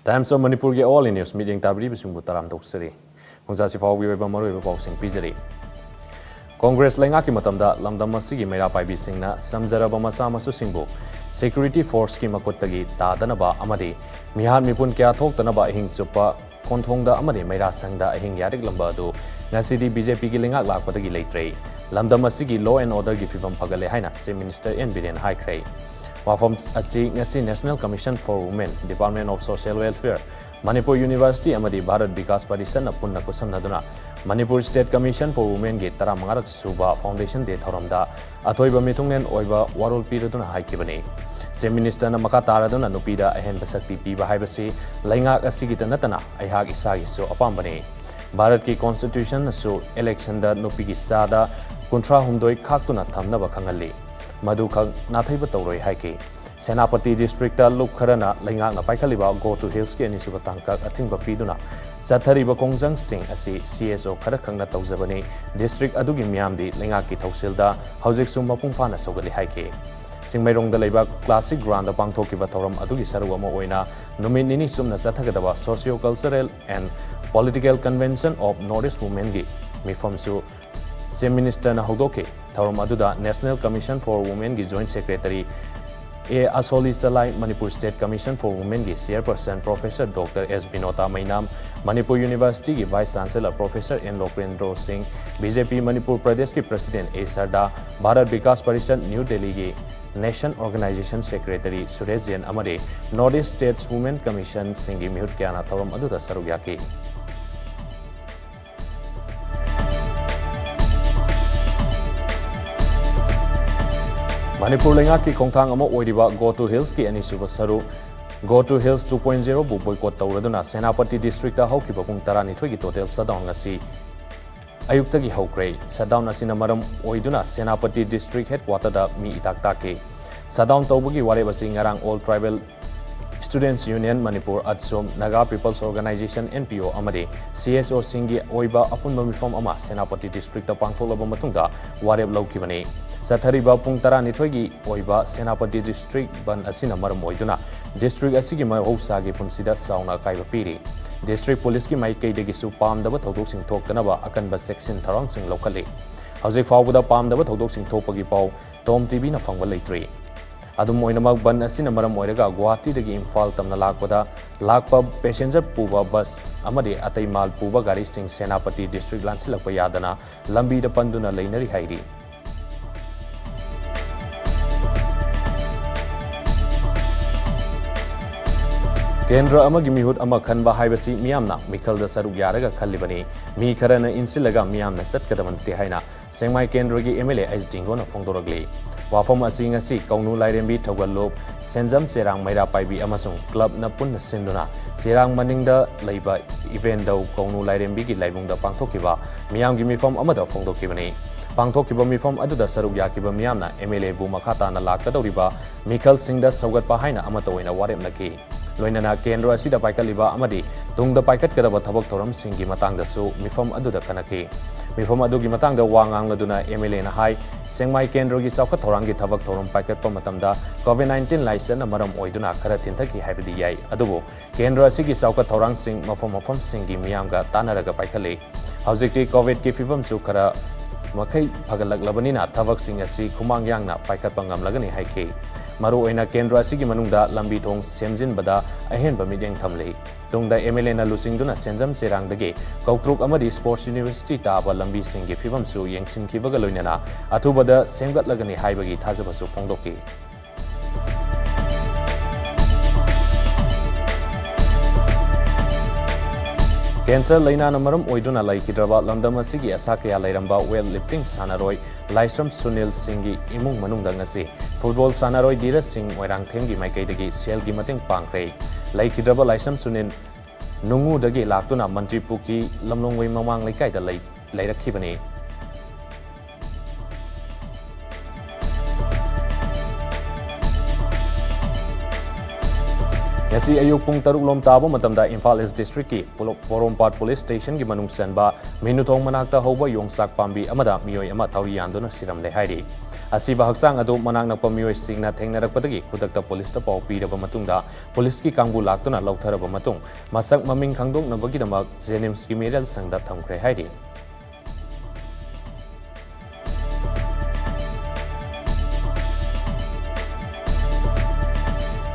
Times of Manipur ge all in news meeting tabri bisung butaram doksari. Hongsa si fawi we bamaru we boxing pizari. Congress lenga ki matamda lamdam asigi mera pai bisingna samjaraba masa masu singbu security force ki makottagi tadanaba amadi mihan mipun kya thoktanaba ahing chupa konthongda amadi mera sangda ahing yarik lamba adu ngasidi BJP ki lenga lakpatagi leitrei lamdam asigi law and order gi fibam phagale haina Chief Minister N Biren Haikrei Wafam asi ngasi National Commission for Women Department of Social Welfare Manipur University amadi Bharat Vikas Parishan apunna kusamnaduna Manipur State Commission for Women ge taramangarak suba foundation de thoramda athoiba mitungnen oiba warol piraduna haikibani Chief Minister na makataraduna nupida ahen basakti piba haibasi laingak asigi tanatana aihak isagi so apambani Bharat ki constitution so election da nupigi sada kuntra humdoi khaktuna thamnaba khangali Madu khang nathaiba tawroi haiki Senapati district ta luk kharana laingak na paikhaliba go to hills ke anisuba tangkak athingba piduna sathariba kongjang sing asi CSO khara khangna tawjabani district adugi miamdi laingak ki thausilda hojik sum mapung phana sogali haiki Singmairong da leiba classic ground da pangthokiba thoram adugi saru ama oina numit nini sumna sathagadaba socio cultural and political convention of Northeast women gi mifamsu Chief Minister na Hodoke, Tauram Aduda, National Commission for Women gi Joint Secretary A. Asoli Salai, Manipur State Commission for Women gi Chairperson Professor Dr. S. Binota Mainam, Manipur University gi Vice Chancellor Professor N. Lokrendro Singh, BJP Manipur Pradesh ki President A. Sarda, Bharat Vikas Parishan New Delhi gi Nation Organization Secretary Suresh Jain Amade, Northeast States Women Commission Singhi Mihut Kyana Tauram Aduda Sarugyaki. Manipur lenga ki khongthang ama oiriba Go to Hills ki anisuba saru Go to Hills 2.0 bu boycott tawraduna Senapati district ta haukiba pung 12 gi total shutdown ngasi ayukta gi haukrei shutdown asina maram oiduna Senapati district headquarter da mi itakta ke shutdown tawbugi ware basi ngarang all tribal Students Union Manipur Atsom Naga People's Organization NPO amade CSO Singi oiba apunba mifam ama Senapati district ta pangtholaba matungda wareb laukibani Sathariba pung 12 gi oiba Senapati district ban asina maram oiduna district asigi mahousa gi punsida sauna kaiba piri district police ki maikei degi su pamdaba thodok sing thoktanaba akanba section tharang sing lokali hauzik fawbuda pamdaba thodok sing thokpagi pau TOMTV na phangba leitri adum oinamak ban asina maram oiraga Guwahati degi Imphal tamna lakpa passenger puba bus amade atai mal puba gari sing Senapati district lansilakpa yadana lambi da panduna leinari hairi Kendra amagi mihut ama khanba haibasi miyamna mikhalda saruk yaraga khallibani mi kharana insilaga miyamna satkadamanti haina Sengmai Kendra gi MLA H Dingona phongdoragli wafam asi ngasi kaunu lairembi thogalop senjam cherang maira paibi amasung club na punna sinduna cherang maningda leiba event dau kaunu lairembi gi laibungda pangthokiba miyamgi mifam amada phongdokibani pangthokiba mifam aduda saruk yakiba miyamna MLA bu makhata na lakadoriba Mikhal Singda saugatpa haina amata oina waremnaki loinana Kendra asida paikaliba amadi tungda paikat kadaba thabak thoram singi matangda su mifam aduda kanaki mifam adugi matangda wangang laduna MLA na hai Sengmai Kendra gi sauka thorangi thabak thoram paikat pa matamda COVID-19 license maram oiduna khara tinthaki haibidi yai adubu Kendra asigi sauka thorang sing mafam singi miyamga tanaraga paikali haujikti COVID ki fivam su khara makai phagalaklabanina thabak sing asi khumang yangna paikat pangam lagani haike maru oina Kendra asigi manungda lambi thong semjin bada ahenba midyang thamlei tungda MLA na lusingduna senjam cherangdagi kautruk amadi sports university taba lambi singi fibam su yengsin kibaga loinana athubada semgatlagani haibagi thajabasu phongdoki Cancer laina namaram oiduna laikidraba lamdam asigi asakya lairamba weightlifting sanaroi Laisram Sunil Singhi imung manungda ngasi football sanaroi Dheeraj Singh oirang themgi maikaidagi selgi mateng pangkrei laikidraba Laisram Sunil nungu dagi laktuna Manipur ki lamlongwei mamang laikai da lairakhibani Yasi ayuk pung taruk lom tabo matamda Imphal East District ki Porompat Police Station ki manung sanba minuthong manakta hoba yongsak pambi amada miyoi ama thauri yanduna siram le hairi ꯑꯁꯤꯕ ꯍꯛꯆꯥꯡ ꯑꯗꯨ ꯃꯅꯥꯛ ꯅꯛꯄ ꯃꯤꯑꯣꯏꯁꯤꯡꯅ ꯊꯦꯡꯅꯔꯛꯄꯗꯒꯤ ꯈꯨꯗꯛꯇ ꯄꯨꯂꯤꯁꯇ ꯄꯥꯎ ꯄꯤꯔꯕ ꯃꯇꯨꯡꯗ ꯄꯨꯂꯤꯁꯀꯤ ꯀꯥꯡꯕꯨ ꯂꯥꯛꯇꯨꯅ ꯂꯧꯊꯔꯕ ꯃꯇꯨꯡ ꯃꯁꯛ ꯃꯃꯤꯡ ꯈꯪꯗꯣꯛꯅꯕꯒꯤꯗꯃꯛ ꯖꯦꯅꯤꯝꯁꯀꯤ ꯃꯤꯔꯦꯜꯁꯪꯗ ꯊꯝꯈ꯭ꯔꯦ ꯍꯥꯏꯔꯤ꯫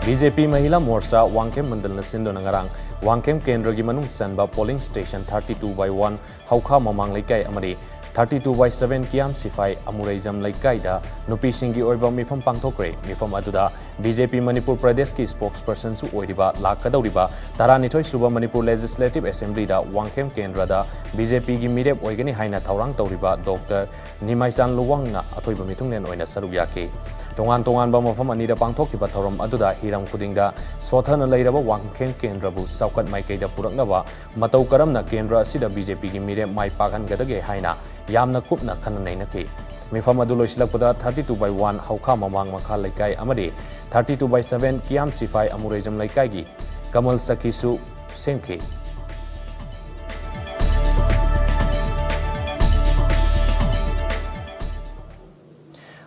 BJP Mahila Morcha Wangkem Mandalna Sindona ngarang Wangkem Kendragi Manung Chanba Polling Station 32/1 Hauka Mamang Laikai amari 32/7 Kiam Sifai Amureizam Laikai da Nupi Singi Oiba Mifam Pangthokre Mifam aduda BJP Manipur Pradesh ki spokesperson su oiriba Lakadauriba Taranithoi Suba Manipur Legislative Assembly da Wangkem Kendra da BJP gi mirep oigani haina thaurang tauriba Dr. Nimaisan Luwangna athoiba mitungnen oina saruk yaki Tongan ba mafam anida pangthokiba thorom aduda hiram khudingda sothana leiraba Wangkem Kendra bu saukat maikaida puraknaba matau karamna Kendra asida BJP gi mire mai pagan gadage haina yamna kupna khananainaki mifam adu loisilakpada 32/1 hauka mamang makha laikai amadi 32/7 Kiam Sifai Amureizam laikai gi Kamal Sakisu semki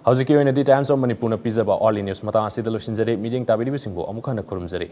How's the Times of Manipur Pizza All in News Matang Sidalo Shinjari meeting Tabidi Simbo Amukana Kurumzari.